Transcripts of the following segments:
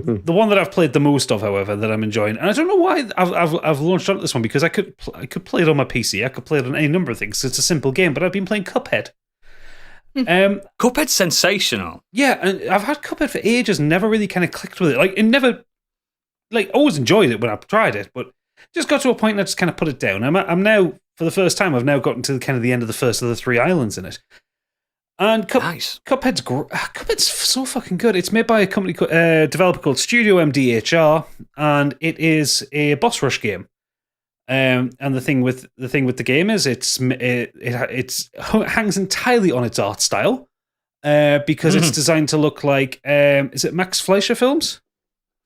The one that I've played the most of, however, that I'm enjoying, and I don't know why I've launched onto this one, because I could play it on my PC, I could play it on any number of things. It's a simple game, but I've been playing Cuphead. Cuphead's sensational. Yeah, and I've had Cuphead for ages and never really kind of clicked with it. Like, it never, like, always enjoyed it when I tried it, but just got to a point and I just kind of put it down. I'm now, for the first time, I've now gotten to kind of the end of the first of the 3 islands in it. And Nice. Cuphead's so fucking good. It's made by a company developer called Studio MDHR, and it is a boss rush game. And the thing with the game is it hangs entirely on its art style, because it's designed to look like is it Max Fleischer films?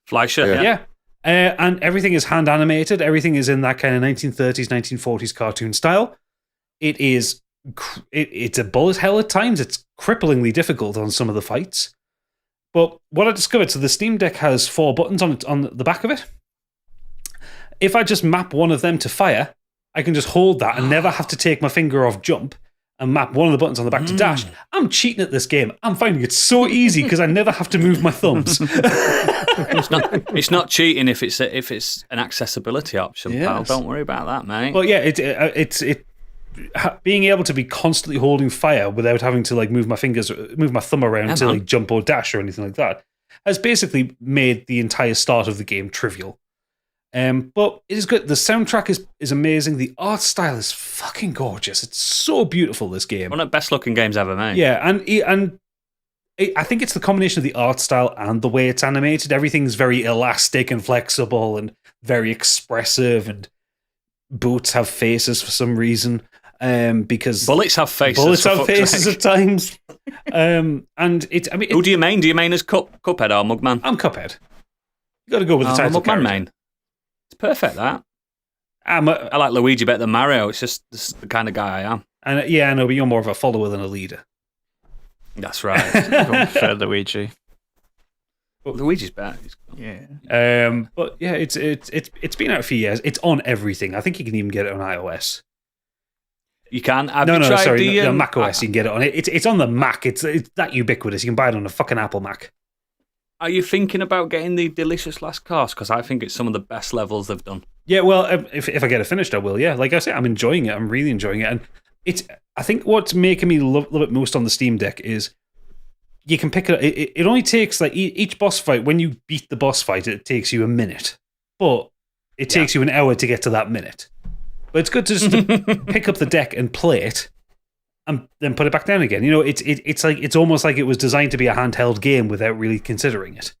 Fleischer, Yeah. And everything is hand animated. Everything is in that kind of 1930s, 1940s cartoon style. It's a bullet hell at times. It's cripplingly difficult on some of the fights. But what I discovered, so the Steam Deck has 4 buttons on the back of it. If I just map one of them to fire, I can just hold that and never have to take my finger off jump and map one of the buttons on the back to dash. I'm cheating at this game. I'm finding it so easy because I never have to move my thumbs. It's not cheating if it's an accessibility option, pal. Don't worry about that, mate. Well, yeah, it's being able to be constantly holding fire without having to like move my thumb around to like jump or dash or anything like that has basically made the entire start of the game trivial. But it is good. The soundtrack is amazing. The art style is fucking gorgeous. It's so beautiful, this game. One of the best looking games ever made. Yeah, and I think it's the combination of the art style and the way it's animated. Everything's very elastic and flexible and very expressive, and boots have faces for some reason. Because bullets have faces. Bullets have faces at times. And who do you main? Do you main as Cuphead or Mugman? I'm Cuphead. You got to go with the title Mugman main. It's perfect, that. I like Luigi better than Mario. It's just the kind of guy I am. And I know, but you're more of a follower than a leader. That's right. For Luigi. But Luigi's better. Yeah. But yeah, it's been out a few years. It's on everything. I think you can even get it on iOS. You can. No, Mac OS. You can get it on it. It's on the Mac. It's that ubiquitous. You can buy it on a fucking Apple Mac. Are you thinking about getting the Delicious Last Course? Because I think it's some of the best levels they've done. Yeah, well, if I get it finished, I will. Yeah, like I say, I'm enjoying it. I'm really enjoying it, and I think what's making me love it most on the Steam Deck is you can pick it. It only takes like each boss fight. When you beat the boss fight, it takes you a minute, but it takes you an hour to get to that minute. But it's good to just pick up the deck and play it, and then put it back down again. You know, it's almost like it was designed to be a handheld game without really considering it.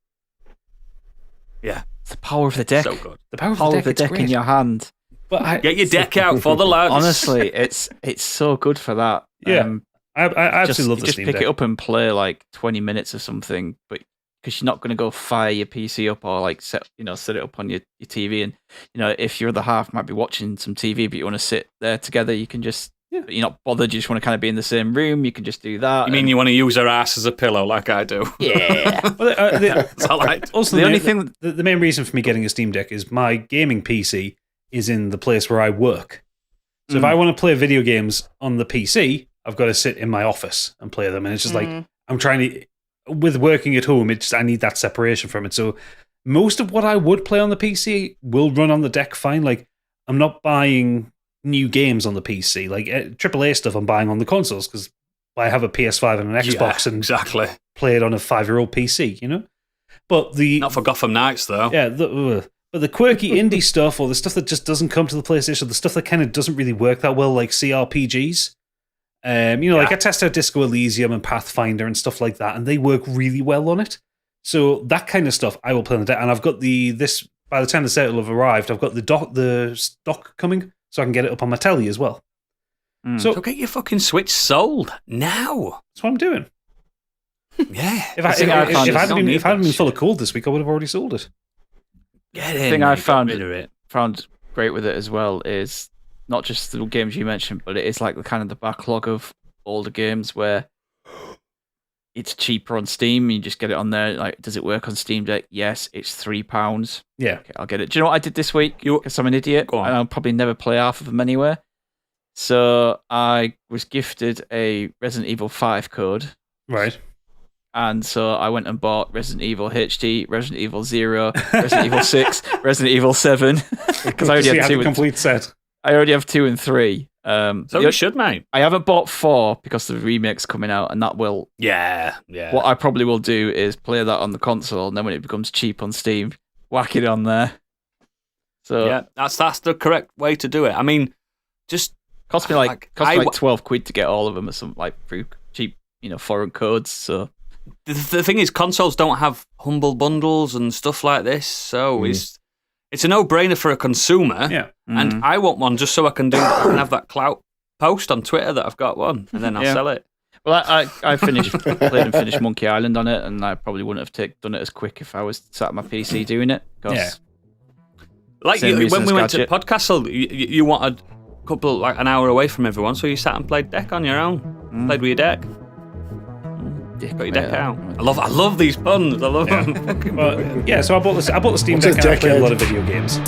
Yeah, it's the power of the deck. So good. The power of the deck in your hand. But get your deck out for the lads. Honestly, it's so good for that. Yeah, I absolutely love the Steam Deck. Just pick it up and play like 20 minutes or something, but because you're not going to go fire your PC up or like set it up on your TV, and if your other half might be watching some TV, but you want to sit there together, you can just. Yeah. You're not bothered, you just want to kind of be in the same room, you can just do that. You mean you want to use her ass as a pillow like I do? Yeah. That's all right. Also, the main reason for me getting a Steam Deck is my gaming PC is in the place where I work. So if I want to play video games on the PC, I've got to sit in my office and play them. And it's just like, I'm trying to, with working at home, I need that separation from it. So most of what I would play on the PC will run on the deck fine. Like, I'm not buying new games on the PC, like AAA stuff I'm buying on the consoles because I have a PS5 and an Xbox and play it on a 5-year-old PC, But not for Gotham Knights though. Yeah, but the quirky indie stuff or the stuff that just doesn't come to the PlayStation, the stuff that kind of doesn't really work that well, like CRPGs. Like I test out Disco Elysium and Pathfinder and stuff like that, and they work really well on it. So that kind of stuff I will play on the deck, and I've got this. By the time the set will have arrived, I've got the stock coming. So I can get it up on my telly as well. So get your fucking Switch sold now. That's what I'm doing. Yeah. If I hadn't been full of cold this week, I would have already sold it. Get in. The thing I found great with it as well is not just the games you mentioned, but it is like the backlog of older games where it's cheaper on Steam. You just get it on there. Like, does it work on Steam Deck? Yes, it's £3. Yeah, okay, I'll get it. Do you know what I did this week? Because I'm an idiot, and I'll probably never play half of them anywhere. So I was gifted a Resident Evil 5 code. Right. And so I went and bought Resident Evil HD, Resident Evil 0, Resident Evil 6, Resident Evil 7. Because I already have the complete set. I already have 2 and 3. So you should, mate. I haven't bought 4 because the remake's coming out, and that will. Yeah. What I probably will do is play that on the console, and then when it becomes cheap on Steam, whack it on there. So yeah, that's the correct way to do it. I mean, just cost me like £12 to get all of them, or some like through cheap, foreign codes. So. The thing is, consoles don't have humble bundles and stuff like this, so it's a no-brainer for a consumer. Yeah. And I want one just so I can have that clout post on Twitter that I've got one, and then I'll sell it. Well, I played and finished Monkey Island on it, and I probably wouldn't have done it as quick if I was sat at my PC doing it. Yeah. Like when we went to Podcastle, you wanted a couple, like an hour away from everyone, so you sat and played deck on your own. Played with your deck. Got your deck out. I love these puns. I love them. So I bought the Steam Deck and I played a lot of video games.